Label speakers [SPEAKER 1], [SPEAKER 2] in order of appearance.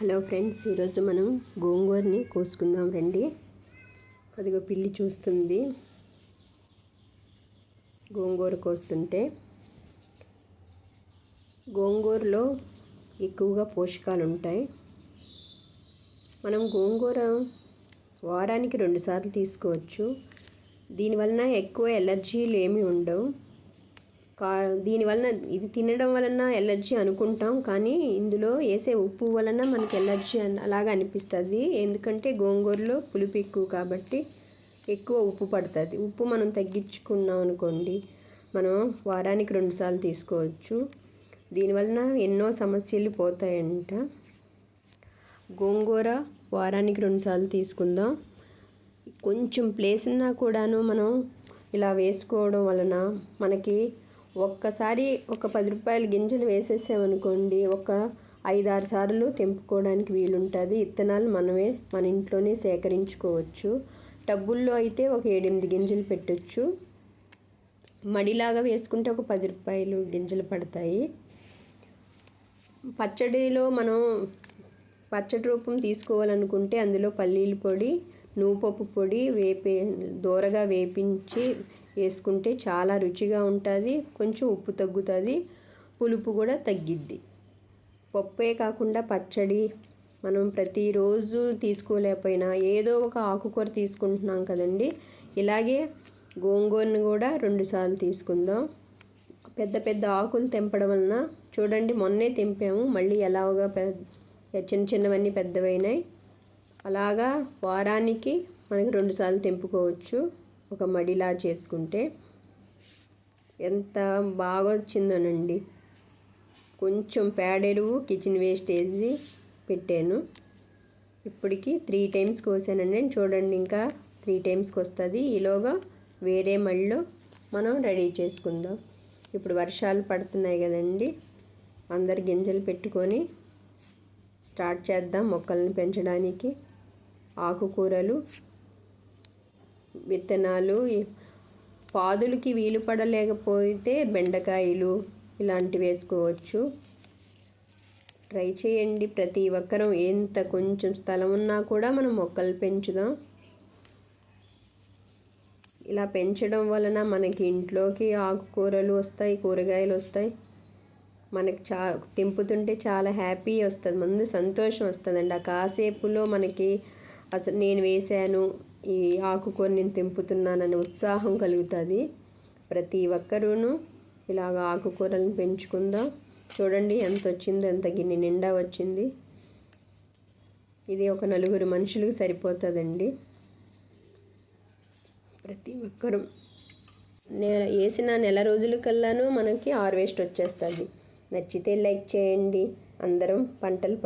[SPEAKER 1] Hello friends, ఈరోజు మనం గోంగూరని కోసుకుందాం రండి. అదిగో పిల్లి చూస్తుంది గోంగూర కోస్తుంటే. గోంగూరలో ఎక్కువగా పోషకాలు ఉంటాయి. మనం గోంగూర వారానికి 2 సార్లు తీసుకోవచ్చు. దీనివలన ఎక్కువ ఎలర్జీలు ఏమీ ఉండవు. దీనివలన ఇది తినడం వలన ఎలర్జీ అనుకుంటాం, కానీ ఇందులో వేసే ఉప్పు వలన మనకి ఎలర్జీ అలాగా అనిపిస్తుంది. ఎందుకంటే గోంగూరలో పులుపు ఎక్కువ కాబట్టి ఎక్కువ ఉప్పు పడుతుంది. ఉప్పు మనం తగ్గించుకున్నాం అనుకోండి, మనం వారానికి 2 సార్లు తీసుకోవచ్చు. దీనివలన ఎన్నో సమస్యలు పోతాయంట. గోంగూర వారానికి 2 సార్లు తీసుకుందాం. కొంచెం ప్లేస్ ఉన్నా కూడాను మనం ఇలా వేసుకోవడం వలన మనకి ఒక్కసారి ఒక 10 రూపాయల గింజలు వేసేసామనుకోండి, ఒక 5-6 సార్లు తెంపుకోవడానికి వీలుంటుంది. విత్తనాలు మనమే మన ఇంట్లోనే సేకరించుకోవచ్చు. టబ్బుల్లో అయితే ఒక 7-8 గింజలు పెట్టచ్చు. మడిలాగా వేసుకుంటే ఒక 10 రూపాయలు గింజలు పడతాయి. పచ్చడిలో మనం పచ్చడి రూపం తీసుకోవాలనుకుంటే అందులో పల్లీల పొడి, నువ్వుపప్పు పొడి దోరగా వేపించి వేసుకుంటే చాలా రుచిగా ఉంటుంది. కొంచెం ఉప్పు తగ్గుతుంది, పులుపు కూడా తగ్గిద్ది. పప్పే కాకుండా పచ్చడి మనం ప్రతిరోజు తీసుకోలేకపోయినా ఏదో ఒక ఆకుకూర తీసుకుంటున్నాం కదండి, ఇలాగే గోంగూరను కూడా 2 సార్లు తీసుకుందాం. పెద్ద పెద్ద ఆకులు తెంపడం వలన చూడండి, మొన్నే తెంపాము, మళ్ళీ ఎలాగా చిన్న చిన్నవన్నీ పెద్దవైనాయి. అలాగా వారానికి మనకి 2 సార్లు తెంపుకోవచ్చు. ఒక మడిలా చేసుకుంటే ఎంత బాగా వచ్చిందోనండి. కొంచెం పేడెరువు, కిచెన్ వేస్టేజ్ పెట్టాను. ఇప్పటికి 3 టైమ్స్ కోసానండి. చూడండి, ఇంకా 3 టైమ్స్కి వస్తుంది. ఈలోగా వేరే మడిలో మనం రెడీ చేసుకుందాం. ఇప్పుడు వర్షాలు పడుతున్నాయి కదండి, అందరు గింజలు పెట్టుకొని స్టార్ట్ చేద్దాం మొక్కల్ని పెంచడానికి. ఆకుకూరలు, విత్తనాలు, పాదులకి వీలు పడలేకపోతే బెండకాయలు ఇలాంటివి వేసుకోవచ్చు. ట్రై చేయండి. ప్రతి ఒక్కరూ ఎంత కొంచెం స్థలం ఉన్నా కూడా మనం మొక్కలు పెంచుదాం. ఇలా పెంచడం వలన మనకి ఇంట్లోకి ఆకుకూరలు వస్తాయి, కూరగాయలు వస్తాయి. మనకి తెంపుతుంటే చాలా హ్యాపీ వస్తుంది, ముందు సంతోషం వస్తుందండి. ఆ కాసేపులో మనకి అసలు నేను వేసాను, ఈ ఆకుకూర నేను తెంపుతున్నానని ఉత్సాహం కలుగుతుంది. ప్రతి ఒక్కరూను ఇలాగ ఆకుకూరలను పెంచుకుందాం. చూడండి ఎంత వచ్చిందో, ఎంత గిన్నె నిండా వచ్చింది. ఇది ఒక 4 మనుషులకు సరిపోతుందండి. ప్రతి ఒక్కరూ వేసిన నెల రోజులకల్లాను మనకి హార్వెస్ట్ వచ్చేస్తుంది. నచ్చితే లైక్ చేయండి. అందరం పంటలు